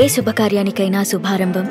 ఏ శుభకార్యానికైనా శుభారంభం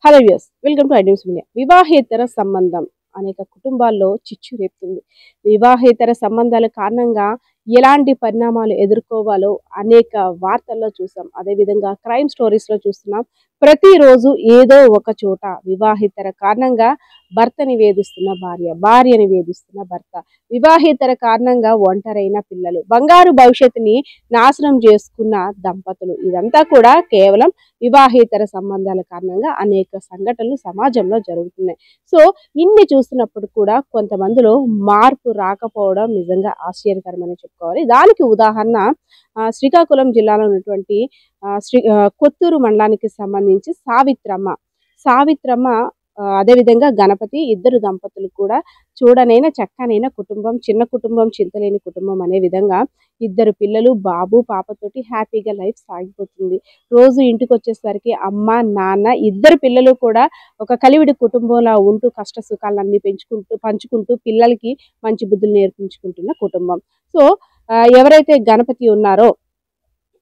hello viewers, welcome to iDreams Media. వివాహేతర సంబంధం అనేక కుటుంబాల్లో చిచ్చు రేపుతుంది. వివాహేతర సంబంధాల కారణంగా ఎలాంటి పరిణామాలు ఎదుర్కోవాలో అనేక వార్తల్లో చూసాం. అదేవిధంగా క్రైమ్ స్టోరీస్లో చూస్తున్నాం. ప్రతిరోజు ఏదో ఒక చోట వివాహేతర కారణంగా భర్తని వేధిస్తున్న భార్య, భార్యని వేధిస్తున్న భర్త, వివాహేతర కారణంగా ఒంటరైన పిల్లలు, బంగారు భవిష్యత్తుని నాశనం చేసుకున్న దంపతులు, ఇదంతా కూడా కేవలం వివాహేతర సంబంధాల కారణంగా అనేక సంఘటనలు సమాజంలో జరుగుతున్నాయి. సో ఇన్ని చూస్తున్నప్పుడు కూడా కొంతమందిలో మార్పు రాకపోవడం నిజంగా ఆశ్చర్యకరమని చెప్పుకోవాలి. దానికి ఉదాహరణ శ్రీకాకుళం జిల్లాలో ఉన్నటువంటి కొత్తూరు మండలానికి సంబంధించి సావిత్రమ్మ అదేవిధంగా గణపతి, ఇద్దరు దంపతులు కూడా చూడనైన చక్కనైన కుటుంబం, చిన్న కుటుంబం, చింతలేని కుటుంబం అనే విధంగా ఇద్దరు పిల్లలు, బాబు పాపతోటి హ్యాపీగా లైఫ్ సాగిపోతుంది. రోజు ఇంటికి వచ్చేసరికి అమ్మ నాన్న ఇద్దరు పిల్లలు కూడా ఒక కలివిడి కుటుంబంలా ఉంటూ కష్ట సుఖాలన్నీ పంచుకుంటూ పిల్లలకి మంచి బుద్ధులు నేర్పించుకుంటున్న కుటుంబం. సో ఎవరైతే గణపతి ఉన్నారో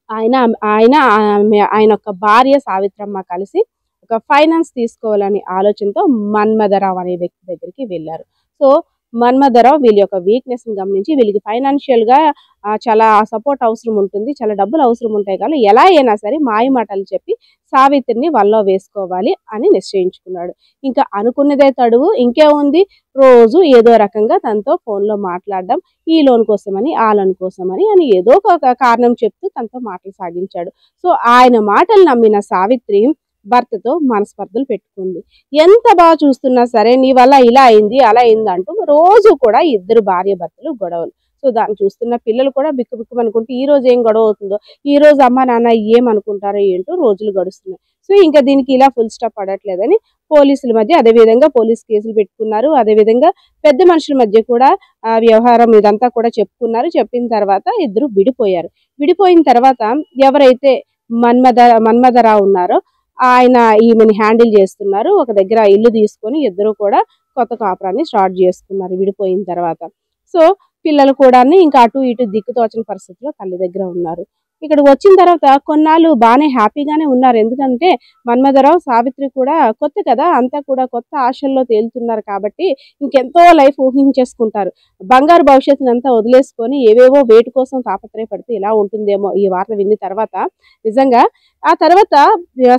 ఆయన యొక్క భార్య సావిత్రమ్మ కలిసి ఒక ఫైనాన్స్ తీసుకోవాలని ఆలోచనతో మన్మథరావు అనే వ్యక్తి దగ్గరికి వెళ్ళారు. సో మన్మథరావు వీళ్ళ యొక్క వీక్నెస్ ని గమనించి వీళ్ళకి ఫైనాన్షియల్ గా చాలా సపోర్ట్ అవసరం ఉంటుంది, చాలా డబ్బులు అవసరం ఉంటాయి కానీ ఎలా అయినా సరే మాయ మాటలు చెప్పి సావిత్రిని వల్లో వేసుకోవాలి అని నిశ్చయించుకున్నాడు. ఇంకా అనుకున్నదే తడువు, ఇంకే ఉంది, రోజు ఏదో రకంగా తనతో ఫోన్లో మాట్లాడడం, ఈ లోన్ కోసమని ఆ లోన్ కోసమని అని ఏదో ఒక కారణం చెప్తూ తనతో మాటలు సాగించాడు. సో ఆయన మాటలు నమ్మిన సావిత్రి భర్తతో మనస్పర్ధలు పెట్టుకుంది. ఎంత బాగా చూస్తున్నా సరే నీ వల్ల ఇలా అయింది అలా అయింది అంటూ రోజు కూడా ఇద్దరు భార్య భర్తలు గొడవలు. సో దాన్ని చూస్తున్న పిల్లలు కూడా బిక్కు అనుకుంటూ ఈ రోజు ఏం గొడవ అవుతుందో, ఈ రోజు అమ్మ నాన్న ఏమనుకుంటారో ఏంటో రోజులు గడుస్తున్నాయి. సో ఇంకా దీనికి ఇలా ఫుల్ స్టాప్ పడట్లేదని పోలీసుల మధ్య అదేవిధంగా పోలీస్ కేసులు పెట్టుకున్నారు. అదేవిధంగా పెద్ద మనుషుల మధ్య కూడా వ్యవహారం ఇదంతా కూడా చెప్పుకున్నారు. చెప్పిన తర్వాత ఇద్దరు విడిపోయారు. విడిపోయిన తర్వాత ఎవరైతే మన్మథరావు ఉన్నారో ఆయన ఈమెని హ్యాండిల్ చేస్తున్నారు. ఒక దగ్గర ఇల్లు తీసుకొని ఇద్దరు కూడా కొత్త కాపురాన్ని స్టార్ట్ చేసుకున్నారు విడిపోయిన తర్వాత. సో పిల్లలు కూడా ఇంకా అటు ఇటు దిక్కుతోచని పరిస్థితిలో తల్లి దగ్గర ఉన్నారు. ఇక్కడికి వచ్చిన తర్వాత కొన్నాళ్ళు బాగానే హ్యాపీగానే ఉన్నారు. ఎందుకంటే మన్మథరావు సావిత్రి కూడా కొత్త కదా, అంతా కూడా కొత్త ఆశల్లో తేలుతున్నారు కాబట్టి ఇంకెంతో లైఫ్ ఊహించేసుకుంటారు. బంగారు భవిష్యత్తుని అంతా వదిలేసుకొని ఏవేవో వేటి కోసం తాపత్రయపడితే ఇలా ఉంటుందేమో ఈ వార్త విన్న తర్వాత నిజంగా. ఆ తర్వాత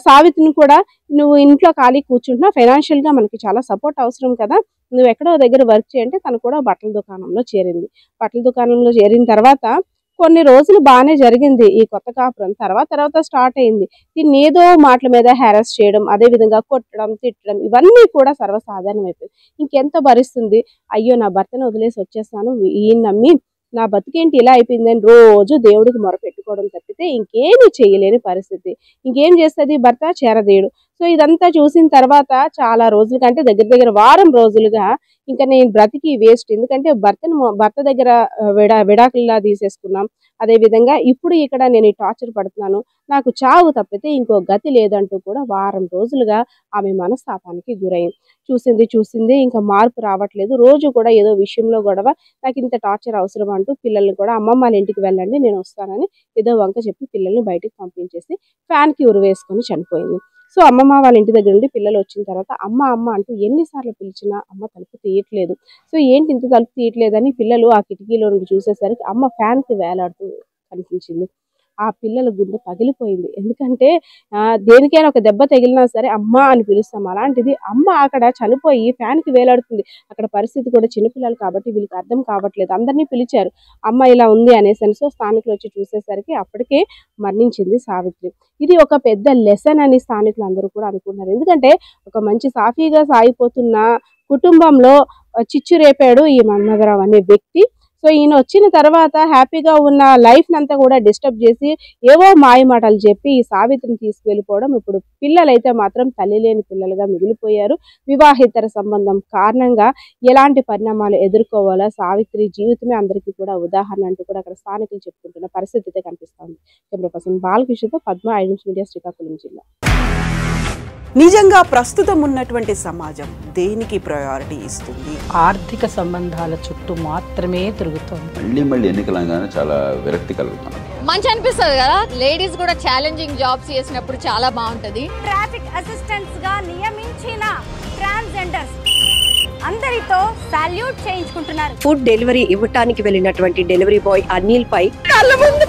సావిత్రిని కూడా నువ్వు ఇంట్లో ఖాళీ కూర్చుంటున్నా, ఫైనాన్షియల్గా మనకి చాలా సపోర్ట్ అవసరం కదా, నువ్వు ఎక్కడో దగ్గర వర్క్ చేయంటే తను కూడా బట్టల దుకాణంలో చేరింది. బట్టల దుకాణంలో చేరిన తర్వాత కొన్ని రోజులు బాగానే జరిగింది ఈ కొత్త కాపురం. తర్వాత స్టార్ట్ అయింది. దీన్ని ఏదో మాటల మీద హ్యారస్ చేయడం, అదేవిధంగా కొట్టడం, తిట్టడం ఇవన్నీ కూడా సర్వసాధారణం అయిపోయింది. ఇంకెంత భరిస్తుంది, అయ్యో నా భర్తను వదిలేసి వచ్చేస్తాను, ఈయన నమ్మి నా బతుకేంటి ఇలా అయిపోయిందని రోజు దేవుడికి మొరపెట్టుకోవడం తప్పితే ఇంకేమీ చేయలేని పరిస్థితి. ఇంకేం చేస్తుంది భర్త, చేరదేయుడు. సో ఇదంతా చూసిన తర్వాత చాలా రోజుల కంటే దగ్గర వారం రోజులుగా ఇంకా నేను బ్రతికి వేస్ట్, ఎందుకంటే భర్త దగ్గర విడాకుల్లా తీసేసుకున్నాం, అదేవిధంగా ఇప్పుడు ఇక్కడ నేను ఈ టార్చర్ పడుతున్నాను, నాకు చావు తప్పితే ఇంకో గతి లేదంటూ కూడా వారం రోజులుగా ఆమె మనస్తాపానికి గురైంది. చూసింది ఇంకా మార్పు రావట్లేదు. రోజు కూడా ఏదో విషయంలో గొడవ, నాకు ఇంత టార్చర్ అవసరం అంటూ పిల్లల్ని కూడా అమ్మమ్మ వాళ్ళ ఇంటికి వెళ్ళండి నేను వస్తానని ఏదో వంక చెప్పి పిల్లల్ని బయటికి పంపించేసి ఫ్యాన్కి ఉరివేసుకొని చనిపోయింది. సో అమ్మమ్మ వాళ్ళ ఇంటి దగ్గర నుండి పిల్లలు వచ్చిన తర్వాత అమ్మ అంటూ ఎన్నిసార్లు పిలిచినా అమ్మ తలుపు తీయట్లేదు. సో ఏంటి ఇంత తలుపు తీయట్లేదని పిల్లలు ఆ కిటికీలో నుండి చూసేసరికి అమ్మ ఫ్యాన్కి వేలాడుతూ కనిపించింది. ఆ పిల్లల గుండె పగిలిపోయింది. ఎందుకంటే దేనికైనా ఒక దెబ్బ తగిలినా సరే అమ్మ అని పిలుస్తాం, అలాంటిది అమ్మ అక్కడ చనిపోయి ఫ్యాన్కి వేలాడుతుంది. అక్కడ పరిస్థితి కూడా చిన్నపిల్లలు కాబట్టి వీళ్ళకి అర్థం కావట్లేదు. అందరినీ పిలిచారు అమ్మ ఇలా ఉంది అనేసి. సో స్థానికులు వచ్చి చూసేసరికి అప్పటికే మరణించింది సావిత్రి. ఇది ఒక పెద్ద లెసన్ అని స్థానికులు అందరూ కూడా అనుకున్నారు. ఎందుకంటే ఒక మంచి సాఫీగా సాగిపోతున్న కుటుంబంలో చిచ్చు రేపాడు ఈ మన్మథరావు అనే వ్యక్తి. సో ఈయన వచ్చిన తర్వాత హ్యాపీగా ఉన్న లైఫ్ నంతా కూడా డిస్టర్బ్ చేసి ఏవో మాయ మాటలు చెప్పి ఈ సావిత్రిని తీసుకువెళ్ళిపోవడం. ఇప్పుడు పిల్లలైతే మాత్రం తల్లి లేని పిల్లలుగా మిగిలిపోయారు. వివాహేతర సంబంధం కారణంగా ఎలాంటి పరిణామాలు ఎదుర్కోవాలో సావిత్రి జీవితమే అందరికీ కూడా ఉదాహరణ అంటూ కూడా అక్కడ స్థానికులు చెప్పుకుంటున్న పరిస్థితి అయితే కనిపిస్తుంది. కెమెరా పర్సన్ బాలకృష్ణతో పద్మ, ఐడ్రీమ్స్ మీడియా, శ్రీకాకుళం జిల్లా. నిజంగా ప్రస్తుతం ఉన్నటువంటి సమాజం దేనికి ప్రయారిటీ ఇస్తుంది? ఆర్థిక సంబంధాల చుట్టూ మాత్రమే తిరుగుతుంది. మళ్ళీ ఎన్నికలంగానే చాలా విరక్తి కలుగుతాను. మంచి అనిపిస్తుంది కదా, లేడీస్ కూడా ఛాలెంజింగ్ జాబ్స్ చేసినప్పుడు చాలా బాగుంటది. ట్రాఫిక్ అసిస్టెంట్స్ గా నియమించిన ట్రాన్స్జెండర్స్ అందరితో సాల్యూట్ చేయించుకుంటున్నారు. ఫుడ్ డెలివరీ ఇవ్వటానికి వెళ్ళినటువంటి డెలివరీ బాయ్ అనిల్ పై కళ్ళ ముందు